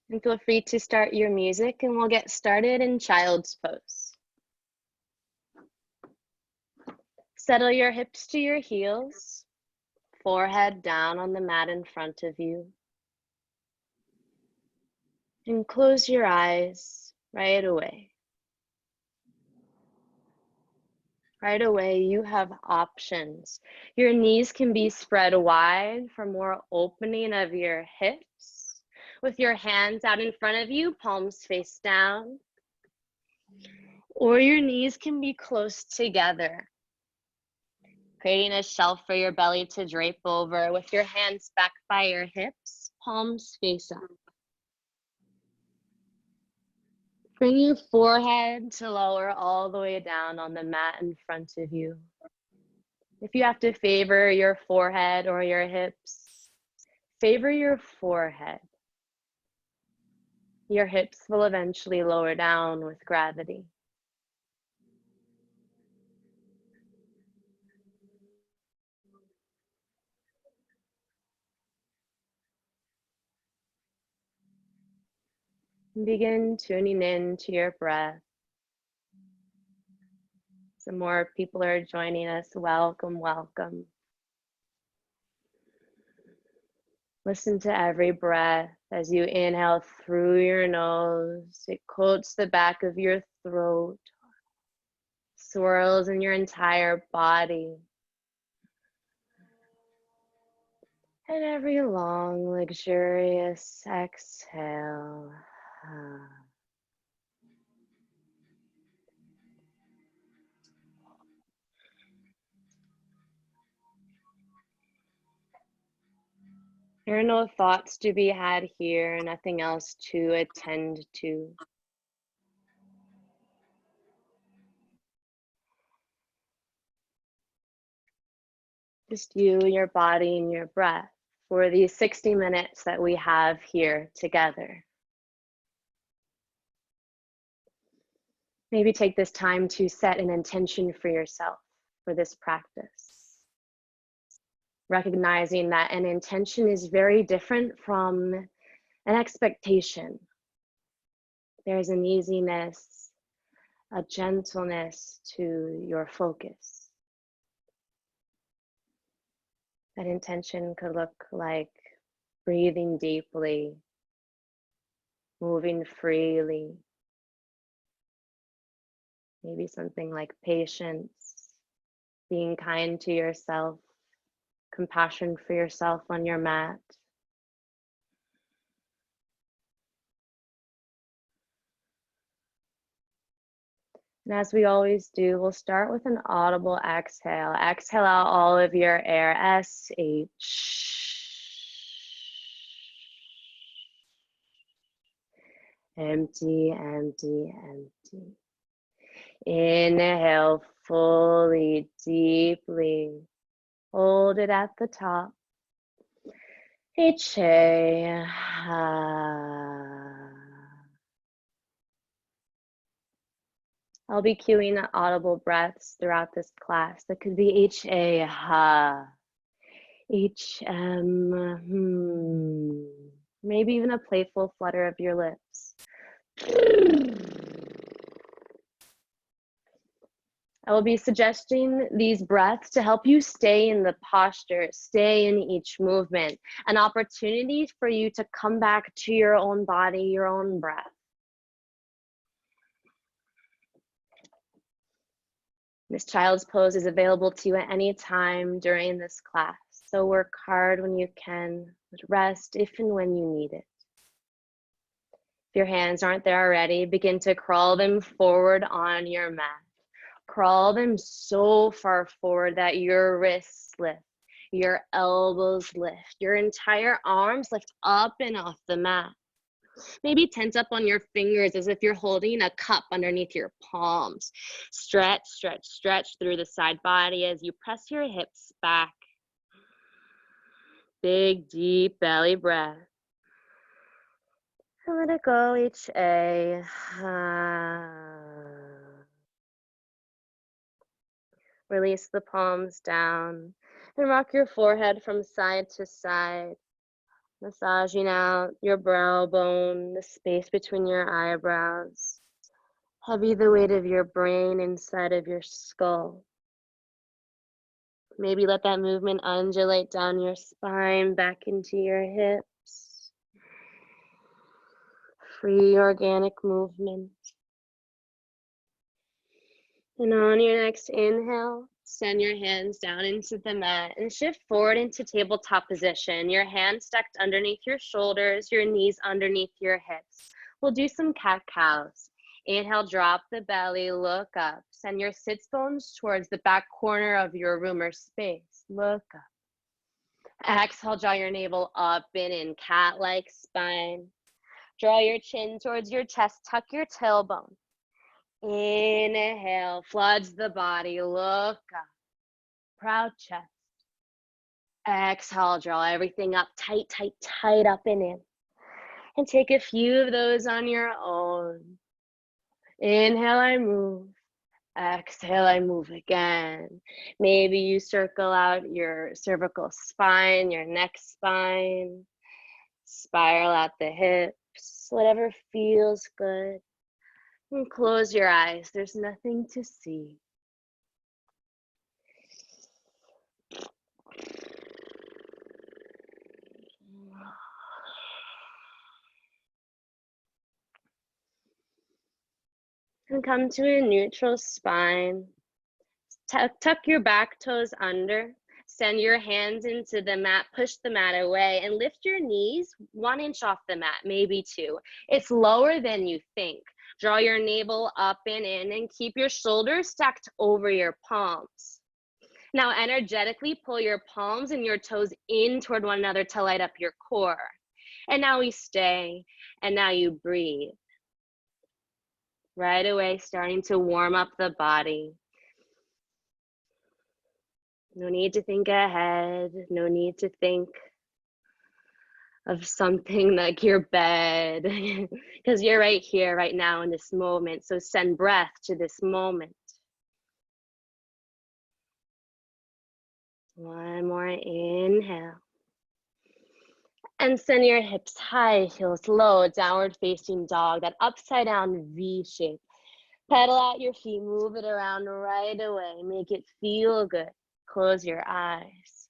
And feel free to start your music and we'll get started in Child's Pose. Settle your hips to your heels, forehead down on the mat in front of you. And close your eyes right away. Right away, you have options. Your knees can be spread wide for more opening of your hips. With your hands out in front of you, palms face down. Or your knees can be close together, creating a shelf for your belly to drape over with your hands back by your hips, palms face up. Bring your forehead to lower all the way down on the mat in front of you. If you have to favor your forehead or your hips, favor your forehead. Your hips will eventually lower down with gravity. Begin tuning in to your breath. Some more people are joining us. Welcome, welcome. Listen to every breath as you inhale through your nose. It coats the back of your throat, swirls in your entire body. And every long, luxurious exhale. There are no thoughts to be had here, nothing else to attend to. Just you, your body, and your breath for these 60 minutes that we have here together. Maybe take this time to set an intention for yourself for this practice. Recognizing that an intention is very different from an expectation. There's an easiness, a gentleness to your focus. That intention could look like breathing deeply, moving freely. Maybe something like patience, being kind to yourself, compassion for yourself on your mat. And as we always do, we'll start with an audible exhale. Exhale out all of your air, S-H. Empty, empty, empty. Inhale fully, deeply. Hold it at the top. H-A. I'll be cueing audible breaths throughout this class. That could be H-A, ha. H-M, maybe even a playful flutter of your lips. I will be suggesting these breaths to help you stay in the posture, stay in each movement, an opportunity for you to come back to your own body, your own breath. This Child's Pose is available to you at any time during this class, so work hard when you can, but rest if and when you need it. If your hands aren't there already, begin to crawl them forward on your mat. Crawl them so far forward that your wrists lift, your elbows lift, your entire arms lift up and off the mat. Maybe tense up on your fingers as if you're holding a cup underneath your palms. Stretch, stretch, stretch through the side body as you press your hips back. Big, deep belly breath. And let it go, H-A. Release the palms down and rock your forehead from side to side. Massaging out your brow bone, the space between your eyebrows. Heavy the weight of your brain inside of your skull. Maybe let that movement undulate down your spine, back into your hips. Free organic movement. And on your next inhale, send your hands down into the mat and shift forward into tabletop position. Your hands stacked underneath your shoulders, your knees underneath your hips. We'll do some cat-cows. Inhale, drop the belly, look up. Send your sits bones towards the back corner of your room or space. Look up. Exhale, draw your navel up and in, cat-like spine. Draw your chin towards your chest, tuck your tailbone. Inhale, floods the body, look up. Proud chest. Exhale, draw everything up, tight, tight, tight up and in. And take a few of those on your own. Inhale, I move. Exhale, I move again. Maybe you circle out your cervical spine, your neck spine. Spiral out the hips, whatever feels good. And close your eyes, there's nothing to see. And come to a neutral spine. Tuck your back toes under. Send your hands into the mat, push the mat away, and lift your knees 1 inch off the mat, maybe 2. It's lower than you think. Draw your navel up and in, and keep your shoulders stacked over your palms. Now energetically pull your palms and your toes in toward one another to light up your core. And now we stay, and now you breathe. Right away, starting to warm up the body. No need to think ahead, no need to think of something like your bed, because you're right here, right now in this moment. So send breath to this moment. One more inhale. And send your hips high, heels low, downward facing dog, that upside down V shape. Pedal out your feet, move it around right away. Make it feel good. Close your eyes.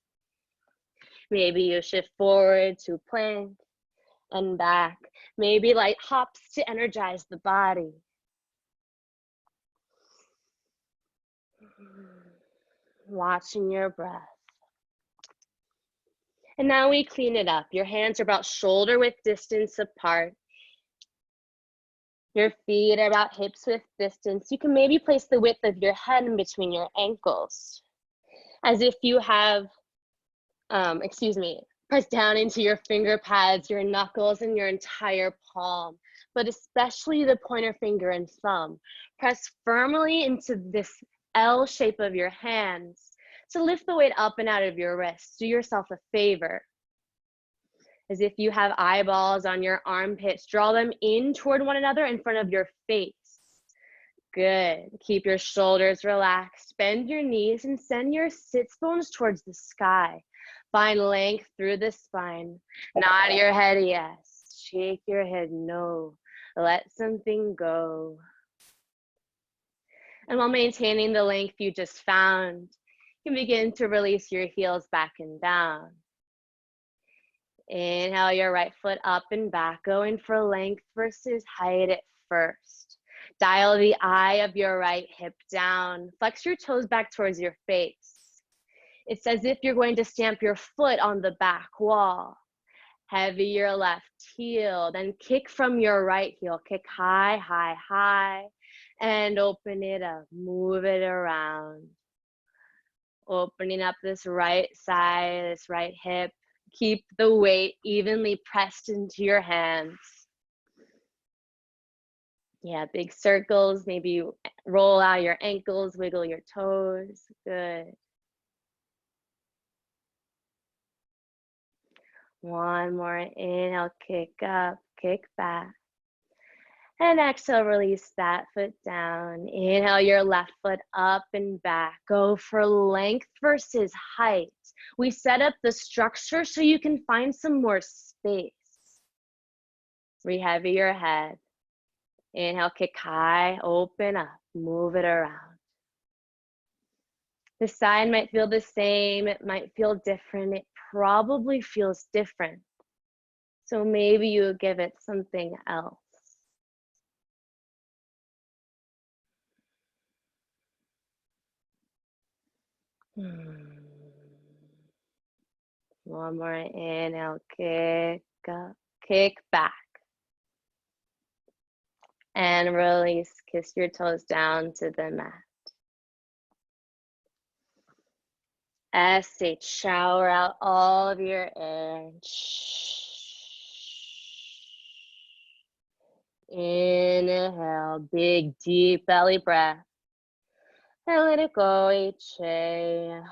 Maybe you shift forward to plank and back. Maybe light hops to energize the body. Watching your breath. And now we clean it up. Your hands are about shoulder width distance apart. Your feet are about hips width distance. You can maybe place the width of your head in between your ankles, as if you have, press down into your finger pads, your knuckles, and your entire palm, but especially the pointer finger and thumb. Press firmly into this L shape of your hands to lift the weight up and out of your wrists. Do yourself a favor. As if you have eyeballs on your armpits, draw them in toward one another in front of your face. Good. Keep your shoulders relaxed. Bend your knees and send your sits bones towards the sky. Find length through the spine. Nod your head yes. Shake your head no. Let something go. And while maintaining the length you just found, you can begin to release your heels back and down. Inhale your right foot up and back, going for length versus height at first. Dial the eye of your right hip down. Flex your toes back towards your face. It's as if you're going to stamp your foot on the back wall. Heavy your left heel, then kick from your right heel. Kick high, high, high, and open it up. Move it around. Opening up this right side, this right hip. Keep the weight evenly pressed into your hands. Yeah, big circles. Maybe you roll out your ankles, wiggle your toes. Good. One more inhale, kick up, kick back. And exhale, release that foot down. Inhale your left foot up and back. Go for length versus height. We set up the structure so you can find some more space. Re-heavy your head. Inhale, kick high, open up, move it around. The side might feel the same, it might feel different, it probably feels different. So maybe you give it something else. One more inhale, kick up, kick back. And release, kiss your toes down to the mat. Exhale, shower out all of your air. Inhale, big, deep belly breath. And let it go, exhale.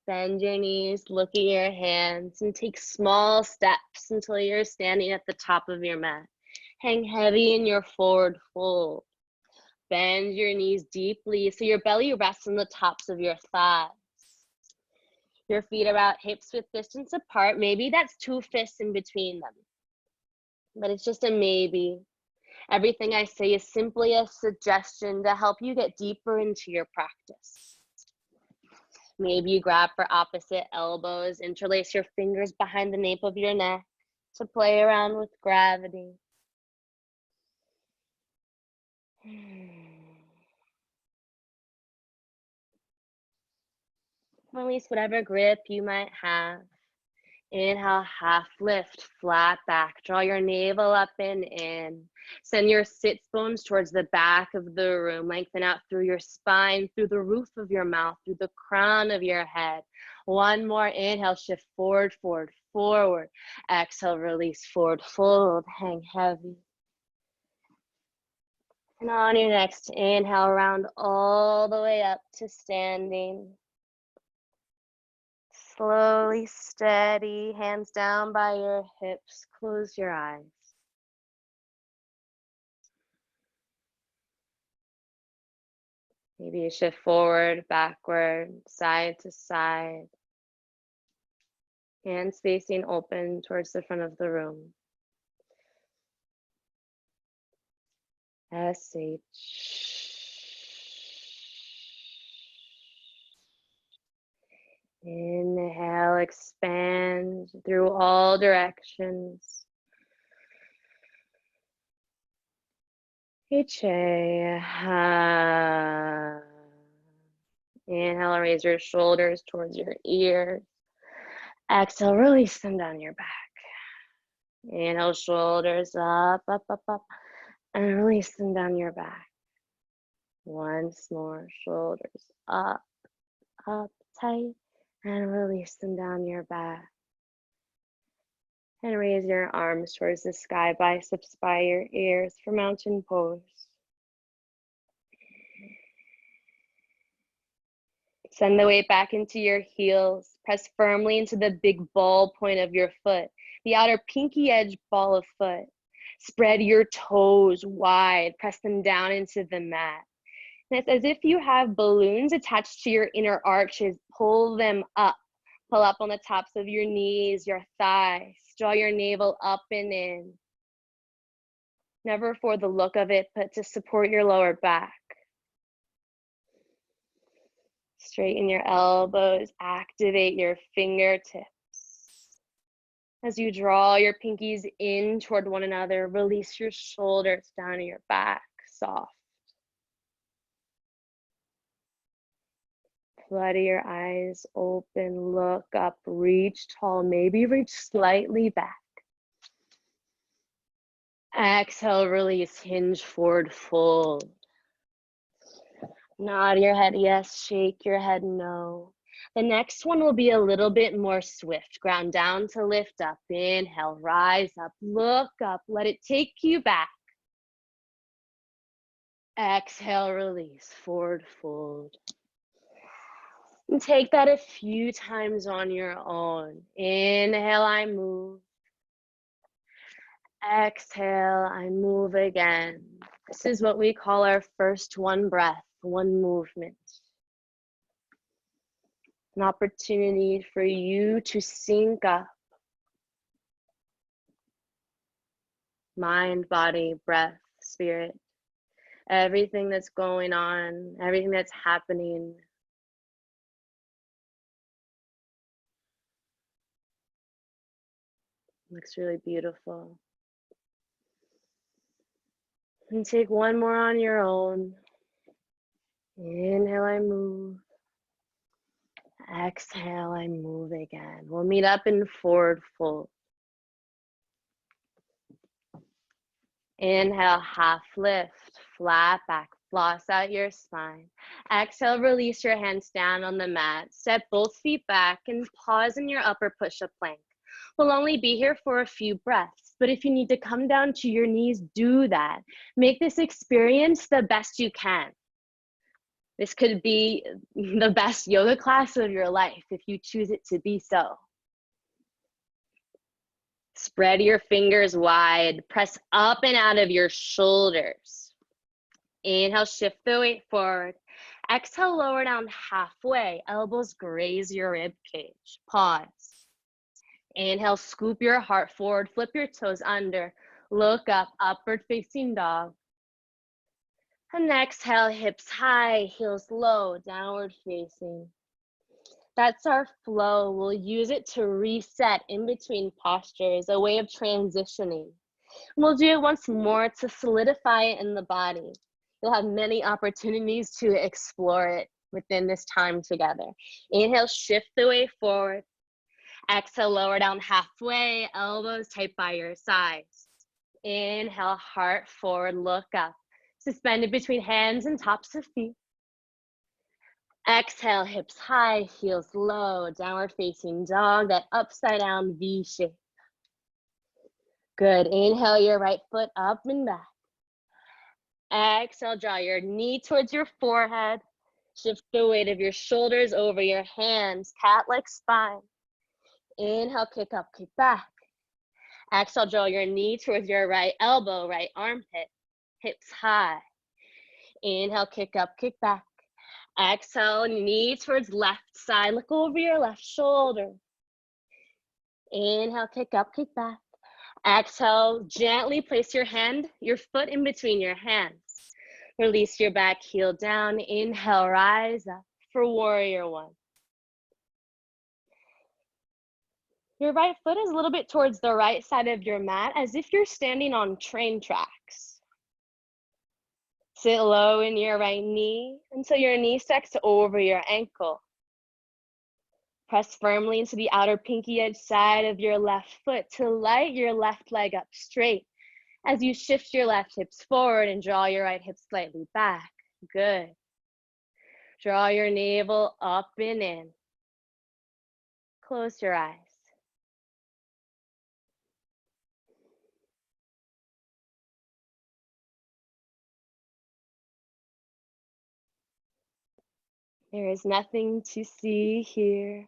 Bend your knees, look at your hands, and take small steps until you're standing at the top of your mat. Hang heavy in your forward fold. Bend your knees deeply so your belly rests on the tops of your thighs. Your feet are about hips width distance apart. Maybe that's 2 fists in between them, but it's just a maybe. Everything I say is simply a suggestion to help you get deeper into your practice. Maybe you grab for opposite elbows, interlace your fingers behind the nape of your neck to play around with gravity. Release whatever grip you might have. Inhale, half lift, flat back. Draw your navel up and in. Send your sits bones towards the back of the room. Lengthen out through your spine, through the roof of your mouth, through the crown of your head. One more inhale, shift forward, forward, forward. Exhale, release, forward, fold, hang heavy. And on your next inhale, round all the way up to standing. Slowly, steady, hands down by your hips. Close your eyes. Maybe you shift forward, backward, side to side. Hands facing open towards the front of the room. SH. Inhale, expand through all directions. Inhale, raise your shoulders towards your ears. Exhale, release them down your back. Inhale, shoulders up, up, up, up, and release them down your back. Once more, shoulders up, up, tight, and release them down your back. And raise your arms towards the sky, biceps by your ears for mountain pose. Send the weight back into your heels. Press firmly into the big ball point of your foot, the outer pinky edge ball of foot. Spread your toes wide. Press them down into the mat. And it's as if you have balloons attached to your inner arches. Pull them up. Pull up on the tops of your knees, your thighs. Draw your navel up and in. Never for the look of it, but to support your lower back. Straighten your elbows, activate your fingertips. As you draw your pinkies in toward one another, release your shoulders down to your back, soft. Flutter your eyes open, look up, reach tall, maybe reach slightly back. Exhale, release, hinge forward, fold. Nod your head yes, shake your head no. The next one will be a little bit more swift. Ground down to lift up. Inhale, rise up, look up, let it take you back. Exhale, release, forward fold. And take that a few times on your own. Inhale, I move. Exhale, I move again. This is what we call our first one breath, one movement. An opportunity for you to sync up. Mind, body, breath, spirit. Everything that's going on, everything that's happening. Looks really beautiful. And take one more on your own. Inhale, I move. Exhale, I move again. We'll meet up in forward fold. Inhale, half lift, flat back, floss out your spine. Exhale, release your hands down on the mat. Step both feet back and pause in your upper push-up plank. We'll only be here for a few breaths, but if you need to come down to your knees, do that. Make this experience the best you can. This could be the best yoga class of your life if you choose it to be so. Spread your fingers wide, press up and out of your shoulders. Inhale, shift the weight forward. Exhale, lower down halfway. Elbows graze your rib cage. Pause. Inhale, scoop your heart forward, flip your toes under. Look up, upward facing dog. And exhale, hips high, heels low, downward facing. That's our flow. We'll use it to reset in between postures, a way of transitioning. We'll do it once more to solidify it in the body. You'll have many opportunities to explore it within this time together. Inhale, shift the weight forward. Exhale, lower down halfway, elbows tight by your sides. Inhale, heart forward, look up. Suspended between hands and tops of feet. Exhale, hips high, heels low, downward facing dog, that upside down V shape. Good, inhale your right foot up and back. Exhale, draw your knee towards your forehead. Shift the weight of your shoulders over your hands, cat-like spine. Inhale, kick up, kick back. Exhale, draw your knee towards your right elbow, right armpit, hips high. Inhale, kick up, kick back. Exhale, knee towards left side. Look over your left shoulder. Inhale, kick up, kick back. Exhale, gently place your foot in between your hands. Release your back heel down. Inhale, rise up for warrior one. Your right foot is a little bit towards the right side of your mat, as if you're standing on train tracks. Sit low in your right knee until your knee stacks over your ankle. Press firmly into the outer pinky edge side of your left foot to light your left leg up straight as you shift your left hips forward and draw your right hip slightly back. Good. Draw your navel up and in. Close your eyes. There is nothing to see here.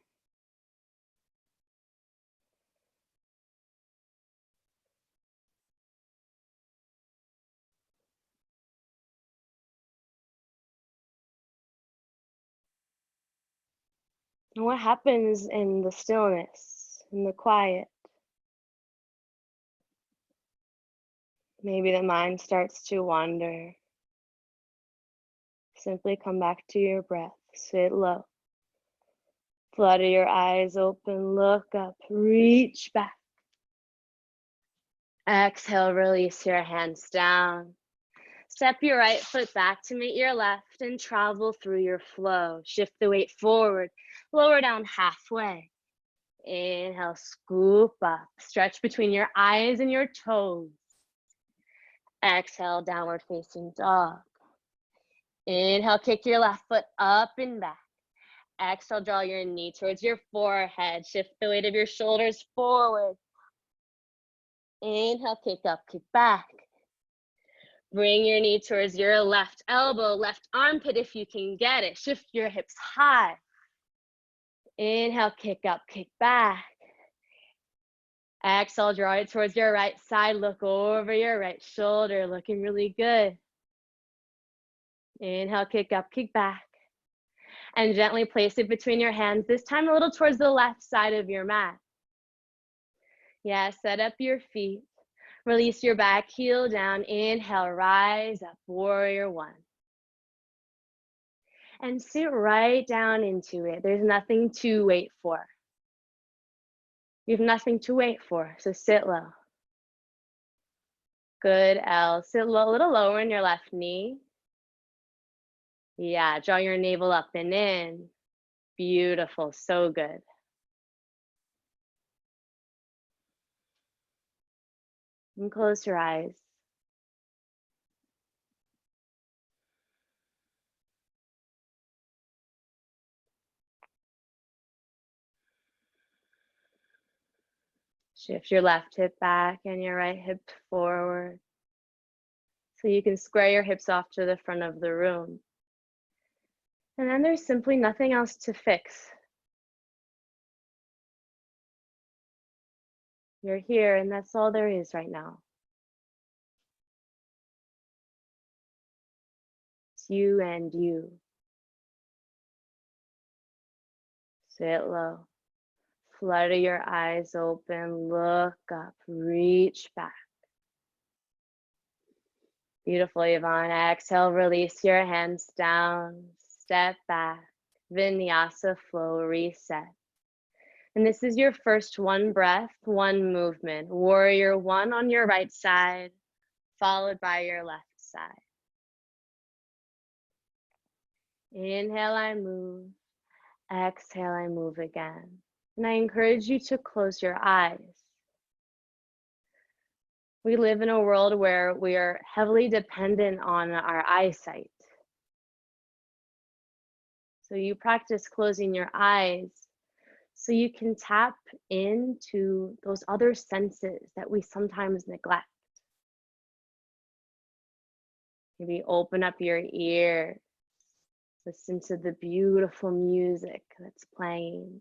And what happens in the stillness, in the quiet? Maybe the mind starts to wander. Simply come back to your breath. Sit low. Flutter your eyes open. Look up. Reach back. Exhale, release your hands down. Step your right foot back to meet your left and travel through your flow. Shift the weight forward. Lower down halfway. Inhale, scoop up. Stretch between your eyes and your toes. Exhale, downward facing dog. Inhale, kick your left foot up and back. Exhale, draw your knee towards your forehead. Shift the weight of your shoulders forward. Inhale, kick up, kick back. Bring your knee towards your left elbow, left armpit if you can get it. Shift your hips high. Inhale, kick up, kick back. Exhale, draw it towards your right side. Look over your right shoulder, looking really good. Inhale, kick up, kick back. And gently place it between your hands, this time a little towards the left side of your mat. Yeah, set up your feet. Release your back heel down. Inhale, rise up, warrior one. And sit right down into it. There's nothing to wait for. You have nothing to wait for, so sit low. Good, L. Sit low, a little lower in your left knee. Yeah, draw your navel up and in. Beautiful, so good. And close your eyes. Shift your left hip back and your right hip forward. So you can square your hips off to the front of the room. And then there's simply nothing else to fix. You're here and that's all there is right now. It's you and you. Sit low. Flutter your eyes open, look up, reach back. Beautiful, Yvonne. Exhale, release your hands down, step back, Vinyasa flow, reset. And this is your first one breath, one movement. Warrior one on your right side, followed by your left side. Inhale, I move. Exhale, I move again. And I encourage you to close your eyes. We live in a world where we are heavily dependent on our eyesight. So you practice closing your eyes so you can tap into those other senses that we sometimes neglect. Maybe open up your ears, listen to the beautiful music that's playing.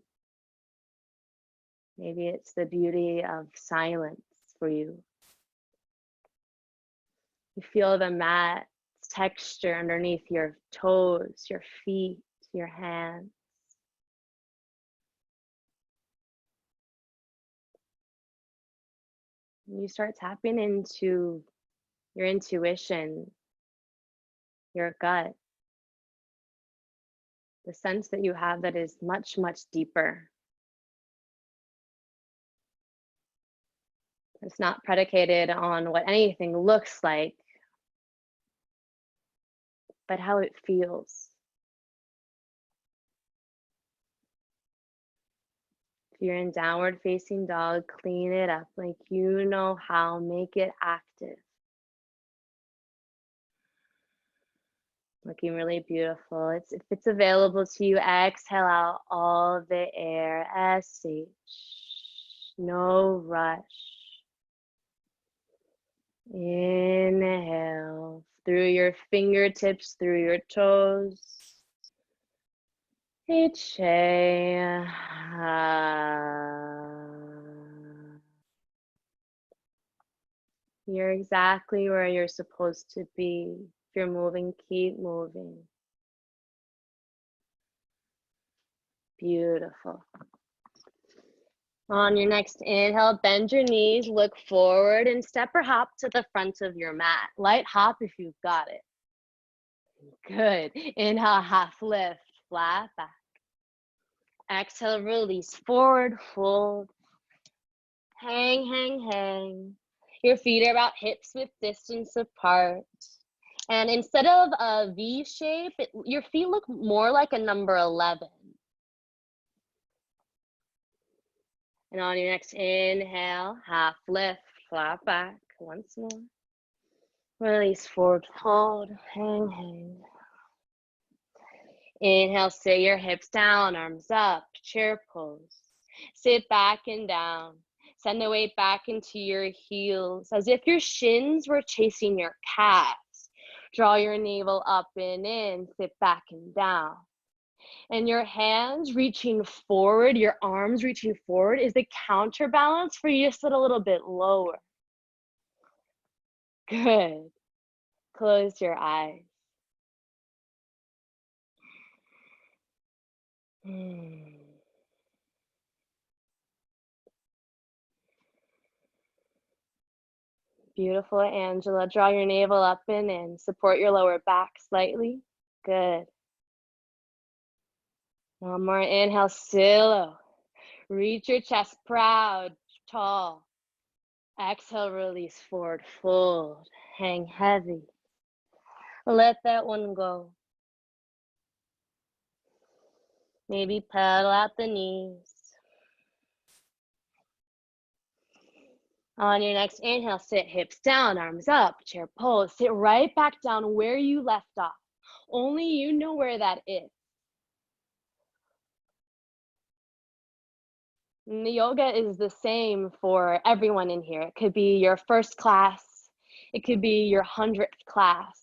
Maybe it's the beauty of silence for you. You feel the mat texture underneath your toes, your feet, your hands. You start tapping into your intuition, your gut, the sense that you have that is much, much deeper. It's not predicated on what anything looks like, but how it feels. If you're in downward facing dog, clean it up like you know how, make it active. Looking really beautiful. If it's available to you, exhale out all the air, SH, no rush. Inhale through your fingertips, through your toes. You're exactly where you're supposed to be. If you're moving, keep moving. Beautiful. On your next inhale, bend your knees, look forward, and step or hop to the front of your mat. Light hop if you've got it. Good. Inhale, half lift, flat back. Exhale, release, forward fold. Hang, hang, hang. Your feet are about hips width distance apart. And instead of a V shape, your feet look more like a number 11. And on your next inhale, half lift, flat back. Once more. Release, forward fold, hang, hang. Inhale, sit your hips down, arms up, chair pose. Sit back and down. Send the weight back into your heels as if your shins were chasing your calves. Draw your navel up and in, sit back and down. And your hands reaching forward, your arms reaching forward is the counterbalance for you to sit a little bit lower. Good. Close your eyes. Beautiful, Angela. Draw your navel up and support your lower back slightly. Good. One more inhale, silo. Reach your chest proud, tall. Exhale, release forward, fold. Hang heavy. Let that one go. Maybe pedal out the knees. On your next inhale, sit hips down, arms up, chair pose. Sit right back down where you left off. Only you know where that is. And the yoga is the same for everyone in here. It could be your first class. It could be your 100th class.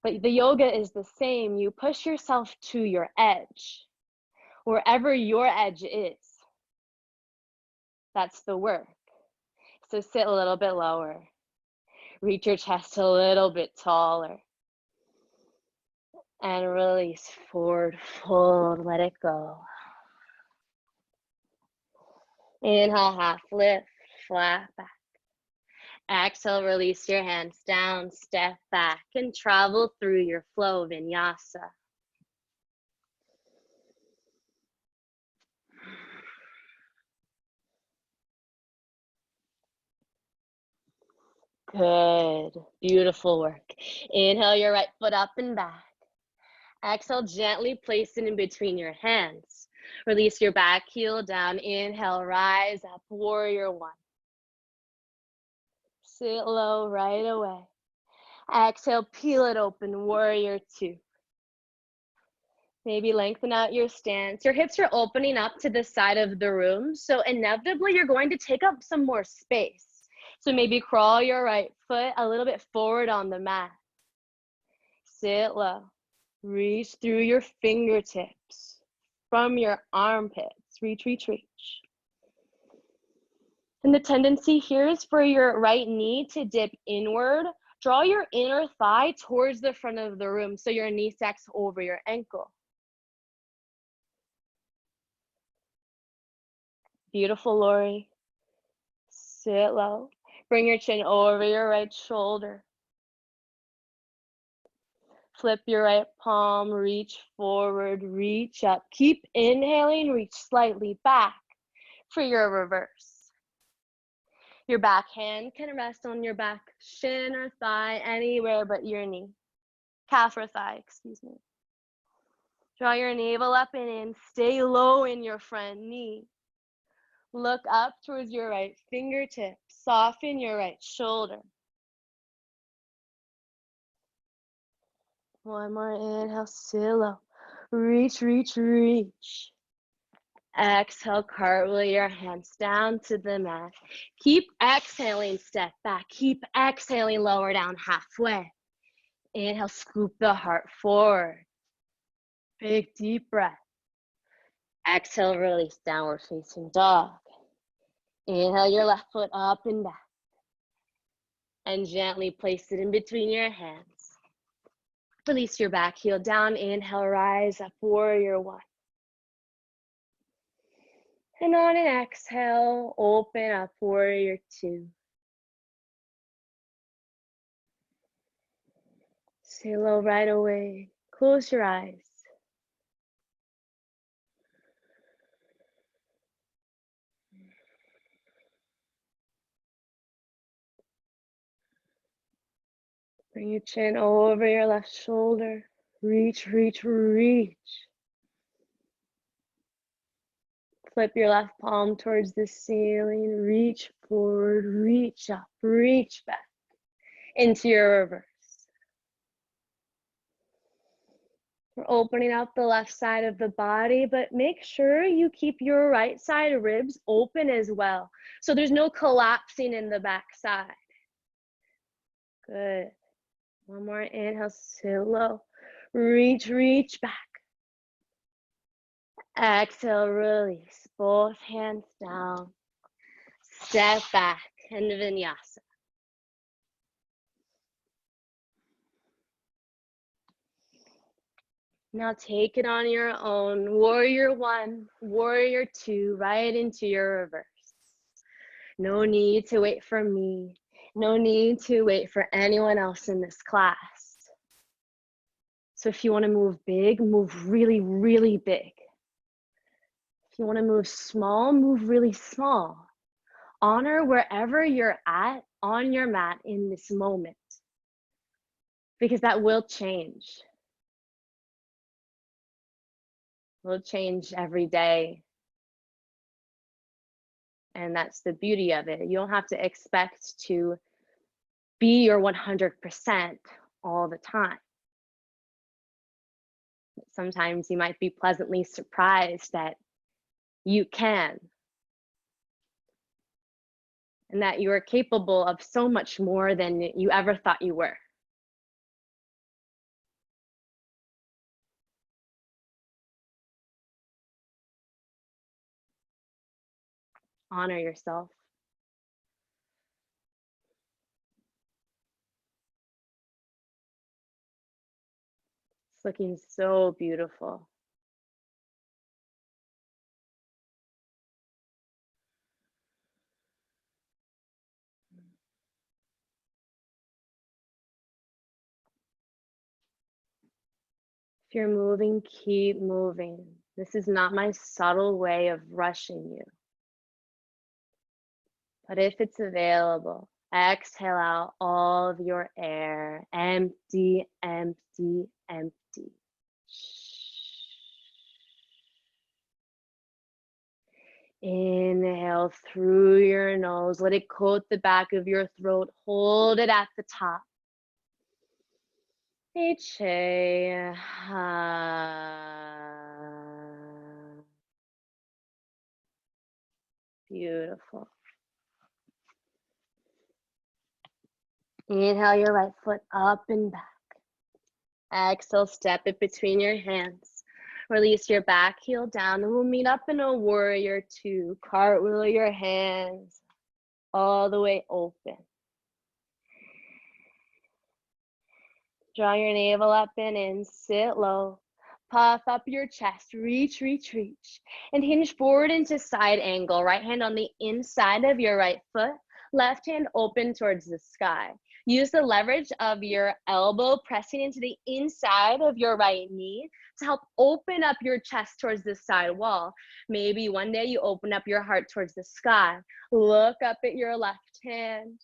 But the yoga is the same. You push yourself to your edge. Wherever your edge is, that's the work. So sit a little bit lower. Reach your chest a little bit taller. And release forward, fold, let it go. Inhale, half lift, flat back. Exhale, release your hands down, step back, and travel through your flow, Vinyasa. Good, beautiful work. Inhale your right foot up and back. Exhale, gently place it in between your hands. Release your back heel down. Inhale, rise up, warrior one. Sit low right away. Exhale, peel it open, warrior two. Maybe lengthen out your stance. Your hips are opening up to the side of the room, so inevitably you're going to take up some more space. So maybe crawl your right foot a little bit forward on the mat. Sit low. Reach through your fingertips from your armpits. Reach, reach, reach. And the tendency here is for your right knee to dip inward. Draw your inner thigh towards the front of the room so your knee stacks over your ankle. Beautiful, Lori. Sit low. Bring your chin over your right shoulder. Flip your right palm, reach forward, reach up. Keep inhaling, reach slightly back for your reverse. Your back hand can rest on your back shin or thigh, anywhere but your knee. Calf or thigh, excuse me. Draw your navel up and in. Stay low in your front knee. Look up towards your right fingertip. Soften your right shoulder. One more inhale, silo. Reach, reach, reach. Exhale, cartwheel your hands down to the mat. Keep exhaling, step back. Keep exhaling, lower down halfway. Inhale, scoop the heart forward. Big, deep breath. Exhale, release, downward facing dog. Inhale your left foot up and back. And gently place it in between your hands. Release your back heel down. Inhale, rise up, warrior one. And on an exhale, open up, warrior two. Stay low right away. Close your eyes. Bring your chin over your left shoulder. Reach, reach, reach. Flip your left palm towards the ceiling. Reach forward, reach up, reach back into your reverse. We're opening up the left side of the body, but make sure you keep your right side ribs open as well. So there's no collapsing in the back side. Good. One more inhale, sit low. Reach, reach back. Exhale, release. Both hands down. Step back into Vinyasa. Now take it on your own. Warrior 1, Warrior 2, right into your reverse. No need to wait for me. No need to wait for anyone else in this class. So if you want to move big, move really, really big. If you want to move small, move really small. Honor wherever you're at on your mat in this moment, because that will change. Will change every day. And that's the beauty of it. You don't have to expect to be your 100% all the time. Sometimes you might be pleasantly surprised that you can, and that you are capable of so much more than you ever thought you were. Honor yourself. It's looking so beautiful. If you're moving, keep moving. This is not my subtle way of rushing you. But if it's available, exhale out all of your air. Empty, empty, empty. Inhale through your nose. Let it coat the back of your throat. Hold it at the top. Exhale. Beautiful. Inhale your right foot up and back. Exhale, step it between your hands. Release your back heel down, and we'll meet up in a warrior 2. Cartwheel your hands all the way open. Draw your navel up and in, sit low. Puff up your chest, reach, reach, reach. And hinge forward into side angle. Right hand on the inside of your right foot. Left hand open towards the sky. Use the leverage of your elbow pressing into the inside of your right knee to help open up your chest towards the side wall. Maybe one day you open up your heart towards the sky. Look up at your left hand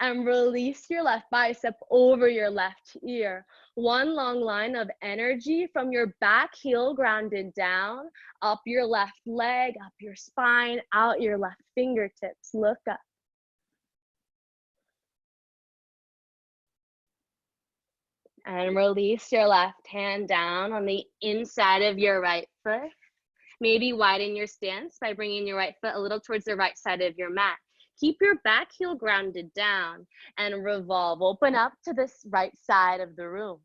and release your left bicep over your left ear. One long line of energy from your back heel grounded down, up your left leg, up your spine, out your left fingertips. Look up. And release your left hand down on the inside of your right foot. Maybe widen your stance by bringing your right foot a little towards the right side of your mat. Keep your back heel grounded down and revolve. Open up to this right side of the room.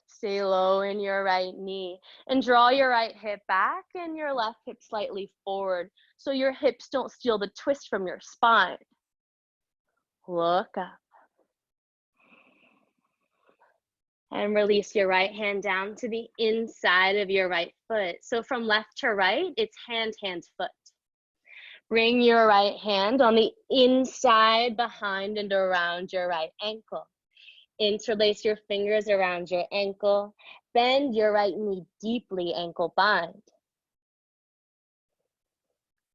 Stay low in your right knee and draw your right hip back and your left hip slightly forward so your hips don't steal the twist from your spine. Look up. And release your right hand down to the inside of your right foot. So from left to right, it's hand, hand, foot. Bring your right hand on the inside, behind, and around your right ankle. Interlace your fingers around your ankle. Bend your right knee deeply, ankle bind.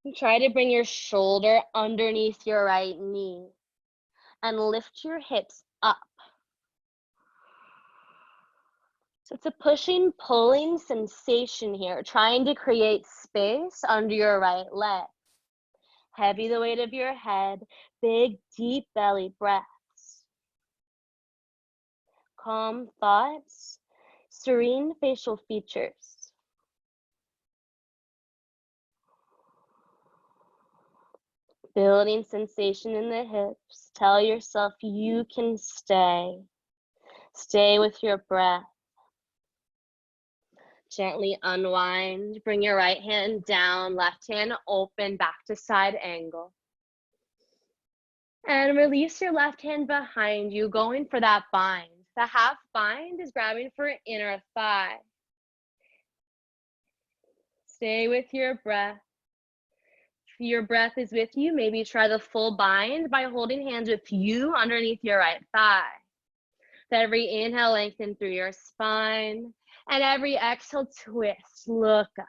And try to bring your shoulder underneath your right knee and lift your hips up. So it's a pushing, pulling sensation here, trying to create space under your right leg. Heavy the weight of your head, big, deep belly breaths. Calm thoughts, serene facial features. Building sensation in the hips. Tell yourself you can stay. Stay with your breath. Gently unwind. Bring your right hand down, left hand open, back to side angle. And release your left hand behind you, going for that bind. The half bind is grabbing for inner thigh. Stay with your breath. If your breath is with you, maybe try the full bind by holding hands with you underneath your right thigh. With every inhale, lengthen through your spine. And every exhale, twist, look up.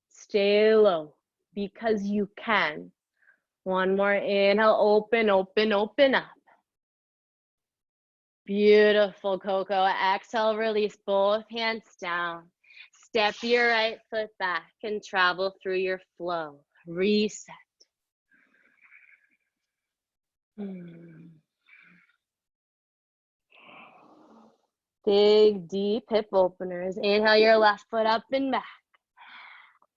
Stay low because you can. One more inhale, open, open, open up. Beautiful, Coco. Exhale, release both hands down. Step your right foot back and travel through your flow. Reset. Big, deep hip openers. Inhale your left foot up and back.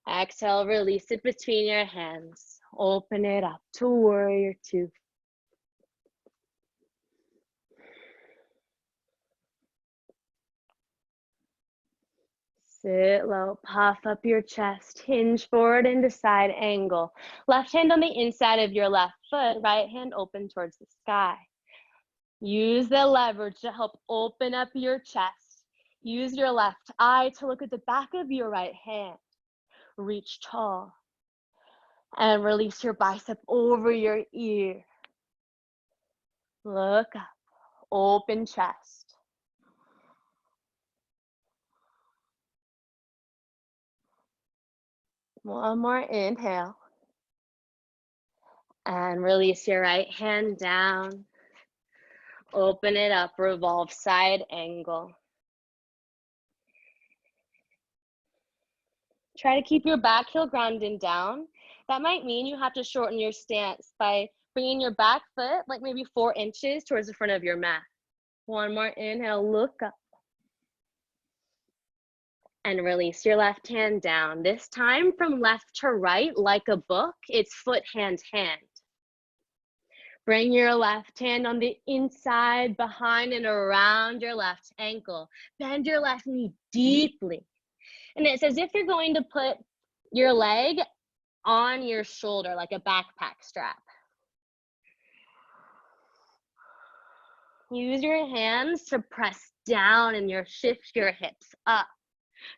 Exhale, release it between your hands. Open it up to warrior two. Sit low, puff up your chest, hinge forward into side angle. Left hand on the inside of your left foot, right hand open towards the sky. Use the leverage to help open up your chest. Use your left eye to look at the back of your right hand. Reach tall. And release your bicep over your ear. Look up, open chest. One more inhale. And release your right hand down. Open it up, revolve side angle. Try to keep your back heel grounded down. That might mean you have to shorten your stance by bringing your back foot like maybe 4 inches towards the front of your mat. One more inhale, look up. And release your left hand down. This time from left to right, like a book, it's foot, hand, hand. Bring your left hand on the inside, behind and around your left ankle. Bend your left knee deeply. And it's as if you're going to put your leg on your shoulder like a backpack strap. Use your hands to press down and shift your hips up.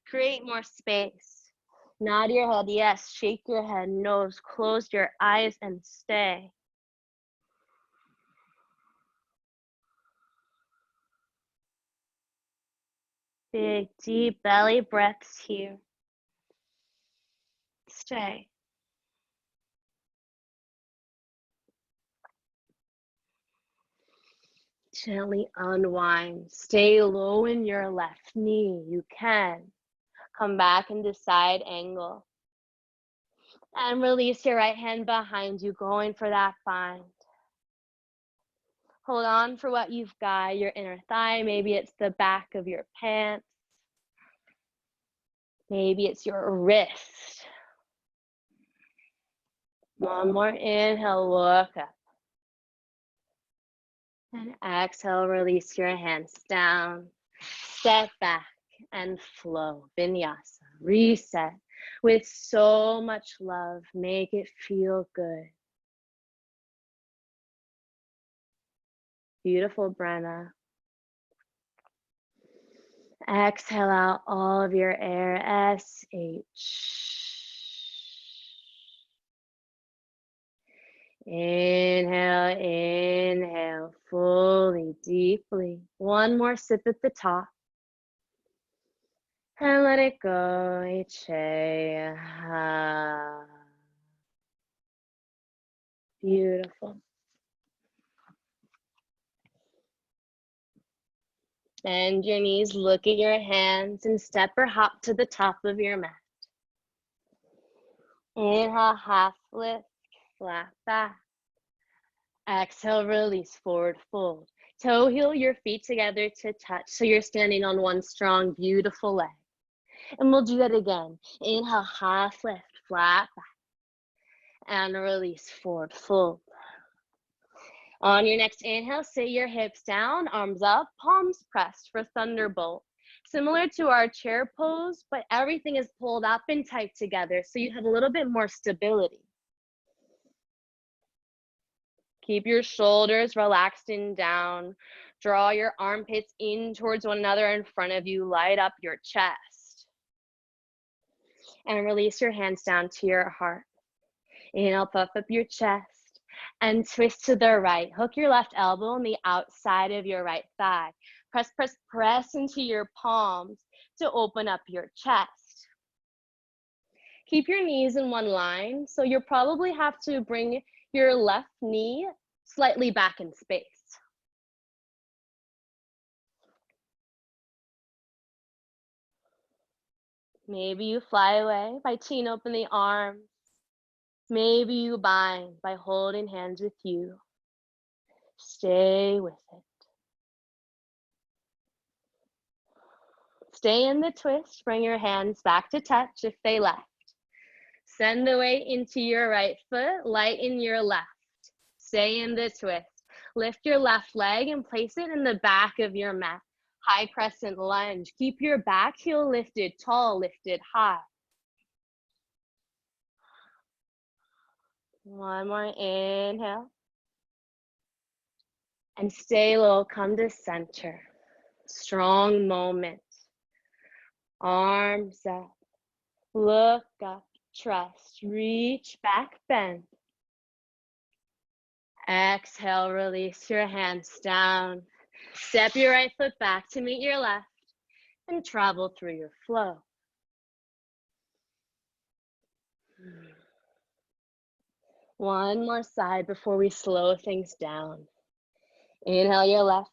Create more space. Nod your head, yes. Shake your head, nose. Close your eyes and stay. Big, deep belly breaths here. Stay. Gently unwind. Stay low in your left knee. You can. Come back into side angle. And release your right hand behind you, going for that bind. Hold on for what you've got, your inner thigh. Maybe it's the back of your pants. Maybe it's your wrist. One more inhale, look up. And exhale, release your hands down. Step back and flow. Vinyasa. Reset with so much love. Make it feel good. Beautiful, Brenna. Exhale out all of your air. S-H. Inhale, inhale, fully, deeply. One more sip at the top. And let it go. Iche. Beautiful. Bend your knees, look at your hands, and step or hop to the top of your mat. Inhale, half lift, flat back. Exhale, release, forward fold. Toe heel your feet together to touch, so you're standing on one strong, beautiful leg. And we'll do that again. Inhale, half lift, flat back. And release, forward fold. On your next inhale, sit your hips down, arms up, palms pressed for Thunderbolt. similar to our chair pose, but everything is pulled up and tight together, so you have a little bit more stability. Keep your shoulders relaxed and down. Draw your armpits in towards one another in front of you. Light up your chest. And release your hands down to your heart. Inhale, puff up your chest and twist to the right. Hook your left elbow on the outside of your right thigh. Press, press, press into your palms to open up your chest. Keep your knees in one line, so you'll probably have to bring your left knee slightly back in space. Maybe you fly away by teeing open the arms. Maybe you bind by holding hands with you. Stay with it. Stay in the twist. Bring your hands back to touch if they left. Send the weight into your right foot, lighten your left. Stay in the twist. Lift your left leg and place it in the back of your mat. High crescent lunge. Keep your back heel lifted, tall, lifted high. One more inhale. And stay low, come to center. Strong moment. Arms up, look up, trust, reach back, bend. Exhale, release your hands down. Step your right foot back to meet your left and travel through your flow. One more side before we slow things down. Inhale your left.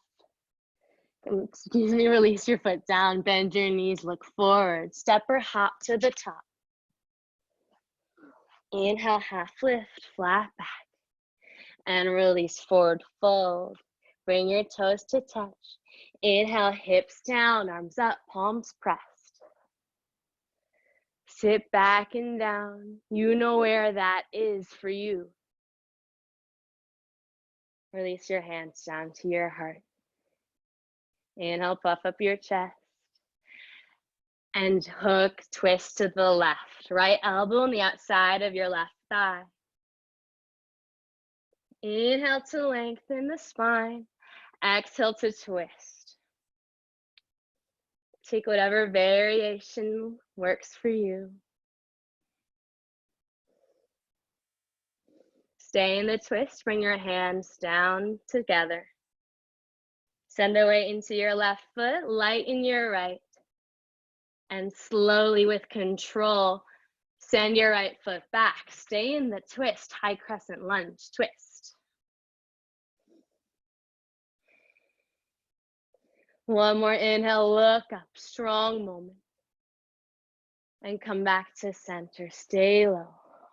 Release your foot down, bend your knees, look forward. Step or hop to the top. Inhale, half lift, flat back. And release, forward fold. Bring your toes to touch. Inhale, hips down, arms up, palms pressed. Sit back and down. You know where that is for you. Release your hands down to your heart. Inhale, puff up your chest. And hook, twist to the left. Right elbow on the outside of your left thigh. Inhale to lengthen the spine. Exhale to twist. Take whatever variation works for you. Stay in the twist. Bring your hands down together. Send the weight into your left foot. Lighten your right. And slowly, with control, send your right foot back. Stay in the twist. High crescent lunge. Twist. One more inhale. Look up. Strong moment. And come back to center. Stay low.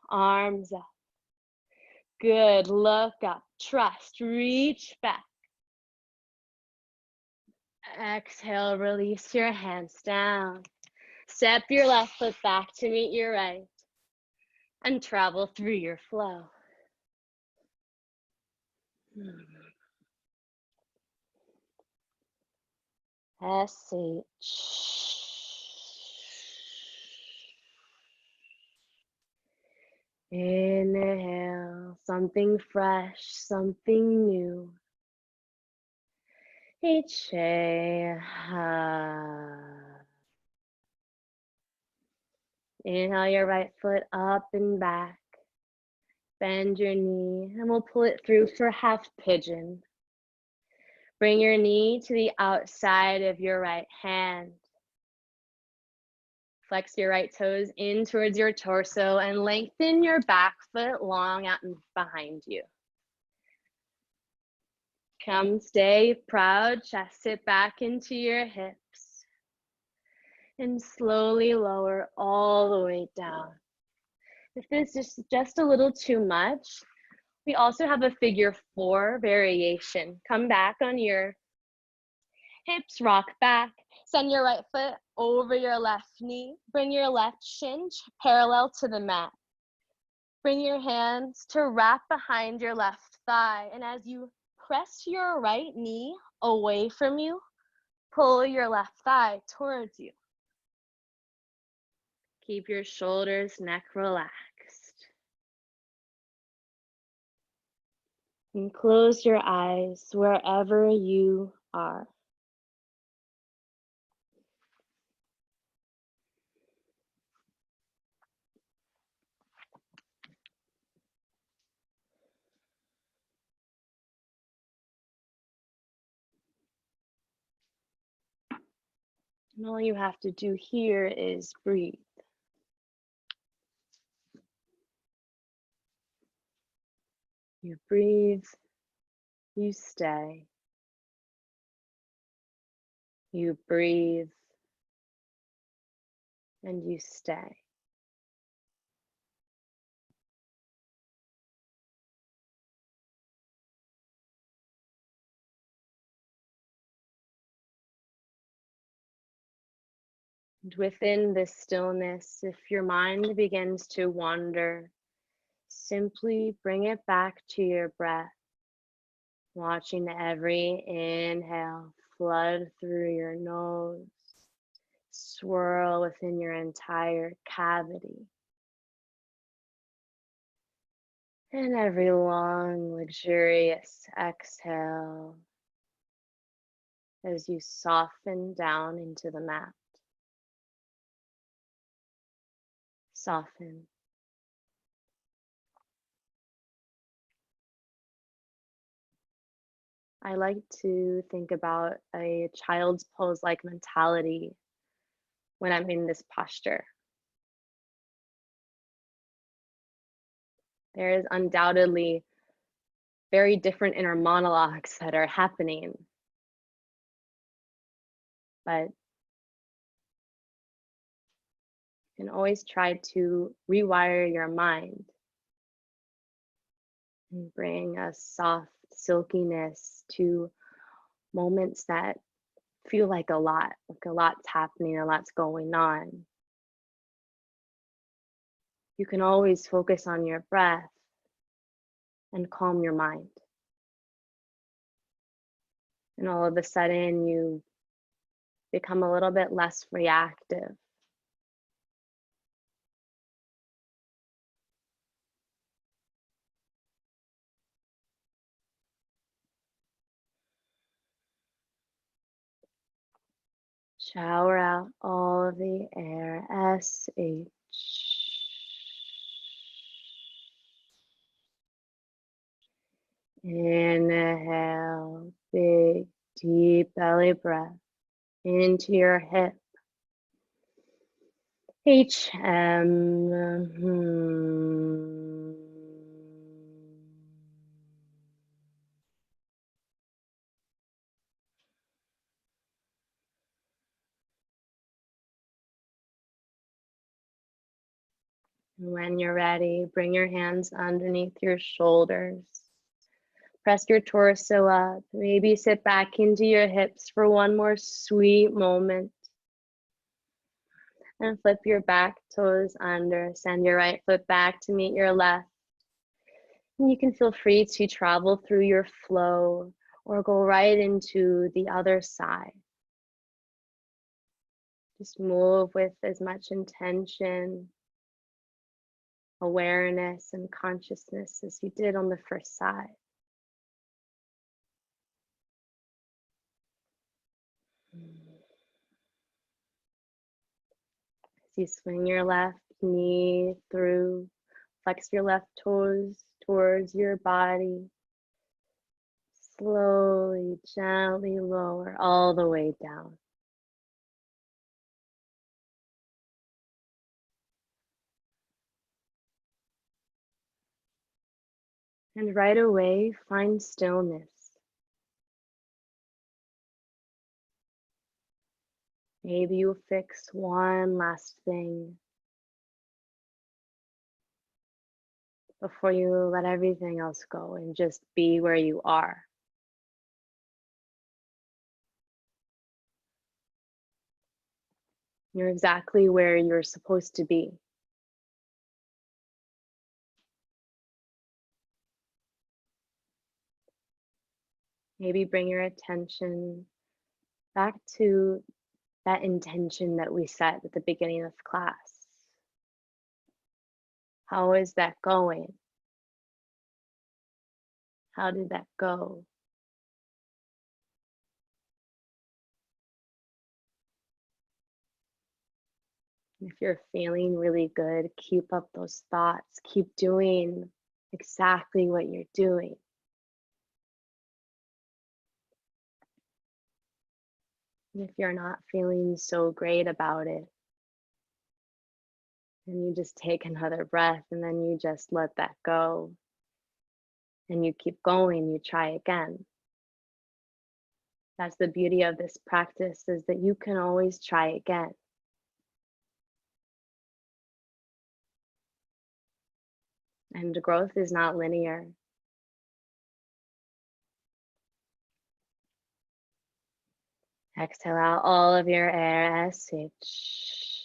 Arms up. Good. Look up. Trust. Reach back. Exhale. Release your hands down. Step your left foot back to meet your right. And travel through your flow. SH. Inhale, something fresh, something new. Exhale. Inhale your right foot up and back. Bend your knee, and we'll pull it through for half pigeon. Bring your knee to the outside of your right hand. Flex your right toes in towards your torso and lengthen your back foot long out and behind you. Come, stay proud, chest sit back into your hips. And slowly lower all the way down. If this is just a little too much, we also have a figure 4 variation. Come back on your hips, rock back. Send your right foot over your left knee. Bring your left shin parallel to the mat. Bring your hands to wrap behind your left thigh. And as you press your right knee away from you, pull your left thigh towards you. Keep your shoulders, neck relaxed. And close your eyes wherever you are. And all you have to do here is breathe. You breathe, you stay. You breathe, and you stay. And within this stillness, if your mind begins to wander, simply bring it back to your breath, watching every inhale flood through your nose, swirl within your entire cavity. And every long, luxurious exhale as you soften down into the mat. Soften. I like to think about a child's pose-like mentality when I'm in this posture. There is undoubtedly very different inner monologues that are happening, but you can always try to rewire your mind and bring a soft silkiness to moments that feel like a lot's happening, a lot's going on. You can always focus on your breath and calm your mind. And all of a sudden you become a little bit less reactive. Shower out all of the air, SH. Inhale, big, deep belly breath into your hip. HM. When you're ready, bring your hands underneath your shoulders. Press your torso up. Maybe sit back into your hips for one more sweet moment. And flip your back toes under. Send your right foot back to meet your left. And you can feel free to travel through your flow or go right into the other side. Just move with as much intention, awareness, and consciousness as you did on the first side. As you swing your left knee through, flex your left toes towards your body. Slowly, gently lower all the way down. And right away, find stillness. Maybe you'll fix one last thing before you let everything else go and just be where you are. You're exactly where you're supposed to be. Maybe bring your attention back to that intention that we set at the beginning of class. How is that going? How did that go? If you're feeling really good, keep up those thoughts. Keep doing exactly what you're doing. And if you're not feeling so great about it, then you just take another breath and then you just let that go. And you keep going, you try again. That's the beauty of this practice, is that you can always try again. And growth is not linear. Exhale out all of your air, SH.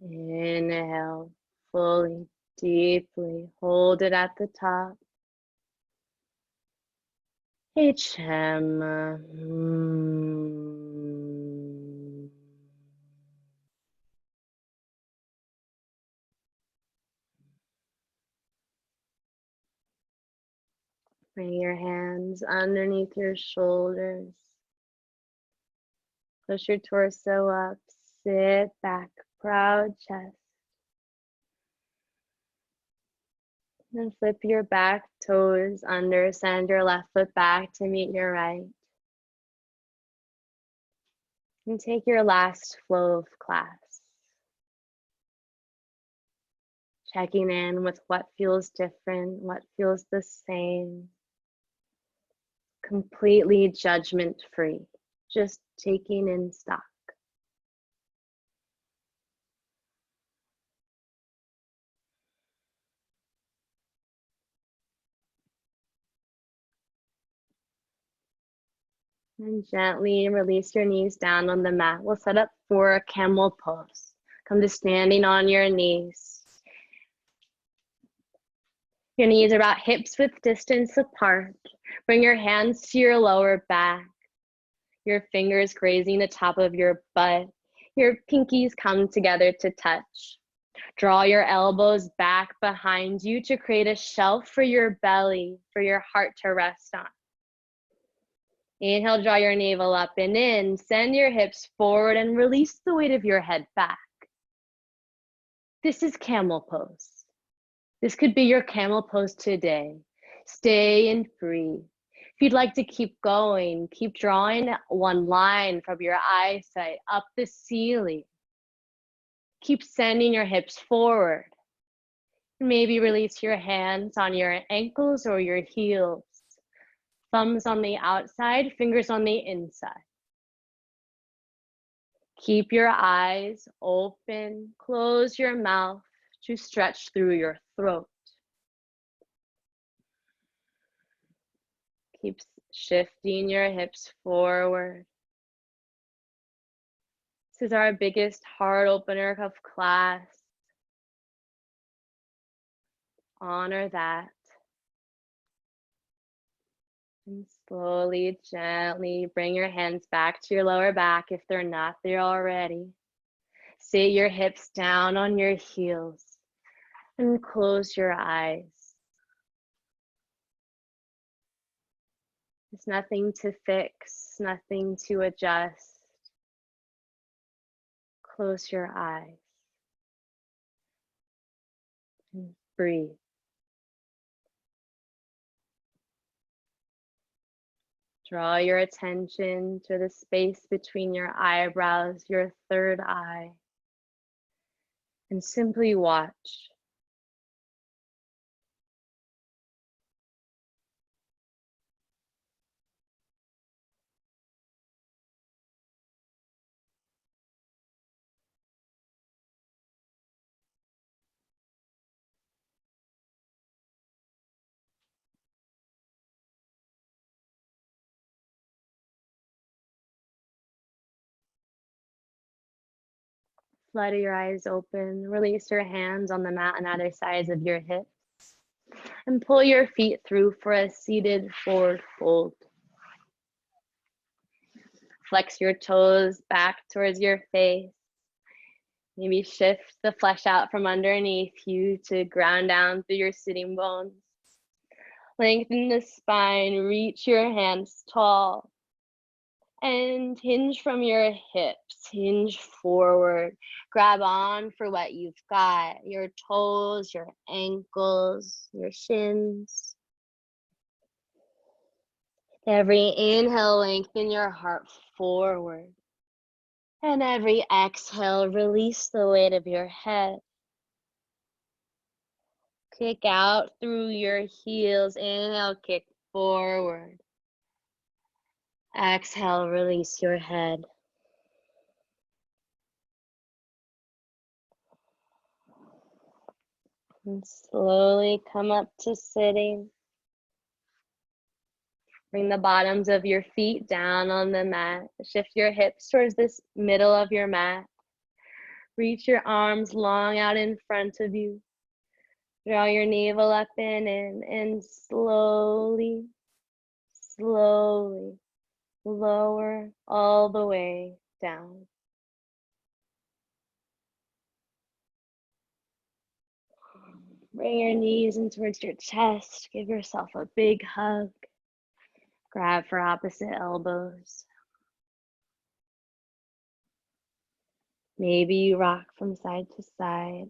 Inhale fully, deeply, hold it at the top. HM. Bring your hands underneath your shoulders. Push your torso up, sit back, proud chest. Then flip your back toes under, send your left foot back to meet your right. And take your last flow of class. Checking in with what feels different, what feels the same. Completely judgment-free, just taking in stock. And gently release your knees down on the mat. We'll set up for a camel pose. Come to standing on your knees. Your knees are about hips width distance apart. Bring your hands to your lower back. Your fingers grazing the top of your butt. Your pinkies come together to touch. Draw your elbows back behind you to create a shelf for your belly, for your heart to rest on. Inhale, draw your navel up and in. Send your hips forward and release the weight of your head back. This is camel pose. This could be your camel pose today. Stay and breathe. If you'd like to keep going, keep drawing one line from your eyesight up the ceiling. Keep sending your hips forward. Maybe release your hands on your ankles or your heels. Thumbs on the outside, fingers on the inside. Keep your eyes open. Close your mouth to stretch through your throat. Keep shifting your hips forward. This is our biggest heart opener of class. Honor that. And slowly, gently bring your hands back to your lower back if they're not there already. Sit your hips down on your heels and close your eyes. There's nothing to fix, nothing to adjust. Close your eyes and breathe. Draw your attention to the space between your eyebrows, your third eye, and simply watch. Flutter your eyes open. Release your hands on the mat on either sides of your hips. And pull your feet through for a seated forward fold. Flex your toes back towards your face. Maybe shift the flesh out from underneath you to ground down through your sitting bones. Lengthen the spine, reach your hands tall. And hinge from your hips, hinge forward. Grab on for what you've got, your toes, your ankles, your shins. Every inhale, lengthen your heart forward. And every exhale, release the weight of your head. Kick out through your heels. Inhale, kick forward. Exhale, release your head. And slowly come up to sitting. Bring the bottoms of your feet down on the mat. Shift your hips towards this middle of your mat. Reach your arms long out in front of you. Draw your navel up and slowly, slowly lower all the way down. Bring your knees in towards your chest. Give yourself a big hug. Grab for opposite elbows. Maybe you rock from side to side.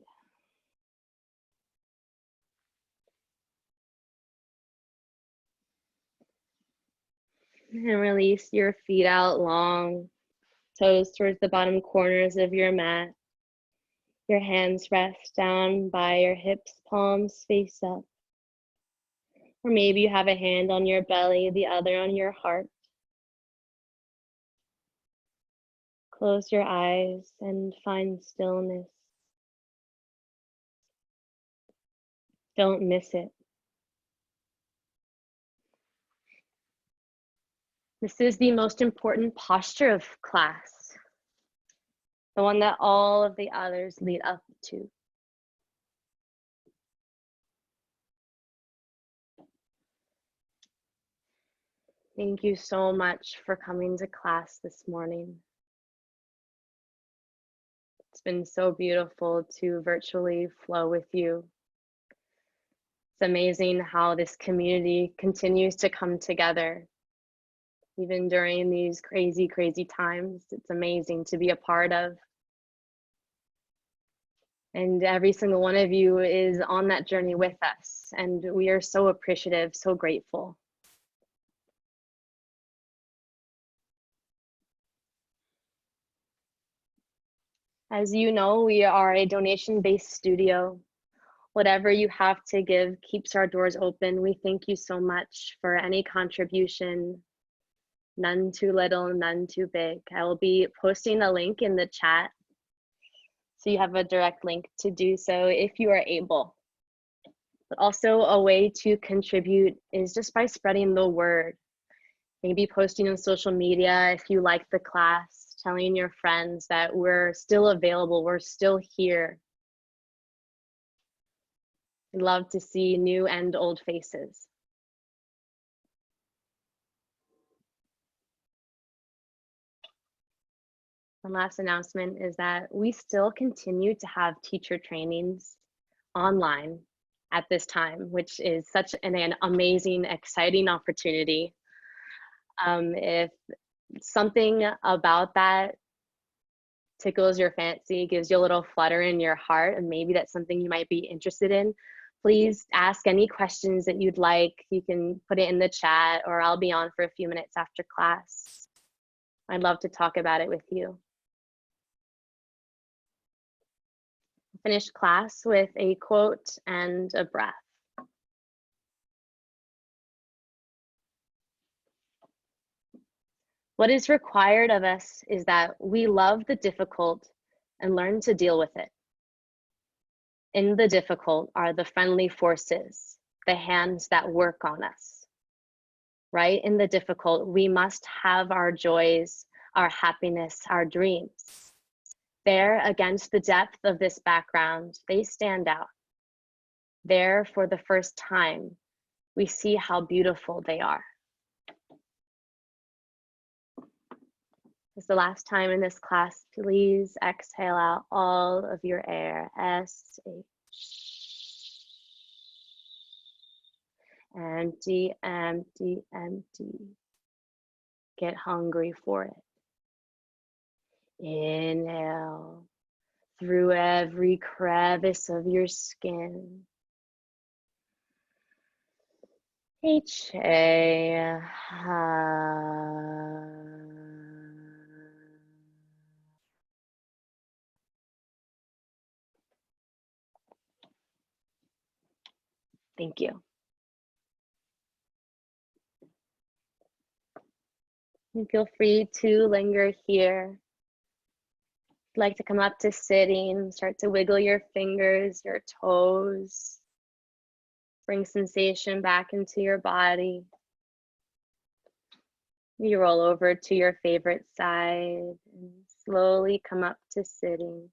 And release your feet out long, toes towards the bottom corners of your mat. Your hands rest down by your hips, palms face up. Or maybe you have a hand on your belly, the other on your heart. Close your eyes and find stillness. Don't miss it. This is the most important posture of class, the one that all of the others lead up to. Thank you so much for coming to class this morning. It's been so beautiful to virtually flow with you. It's amazing how this community continues to come together. Even during these crazy, crazy times, it's amazing to be a part of. And every single one of you is on that journey with us. And we are so appreciative, so grateful. As you know, we are a donation-based studio. Whatever you have to give keeps our doors open. We thank you so much for any contribution. None too little, none too big. I will be posting a link in the chat so you have a direct link to do so if you are able. But also a way to contribute is just by spreading the word. Maybe posting on social media if you like the class, telling your friends that we're still available, we're still here. I'd love to see new and old faces. One last announcement is that we still continue to have teacher trainings online at this time, which is such an amazing, exciting opportunity. If something about that tickles your fancy, gives you a little flutter in your heart, and maybe that's something you might be interested in, please ask any questions that you'd like. You can put it in the chat, or I'll be on for a few minutes after class. I'd love to talk about it with you. Finish class with a quote and a breath. What is required of us is that we love the difficult and learn to deal with it. In the difficult are the friendly forces, the hands that work on us. Right? In the difficult, we must have our joys, our happiness, our dreams. There, against the depth of this background, they stand out. There, for the first time, we see how beautiful they are. This is the last time in this class. Please exhale out all of your air. S-H. Empty, empty, empty. Get hungry for it. Inhale through every crevice of your skin. H-A. Thank you. And feel free to linger here. If you'd like to come up to sitting, start to wiggle your fingers, your toes. Bring sensation back into your body. You roll over to your favorite side and slowly come up to sitting.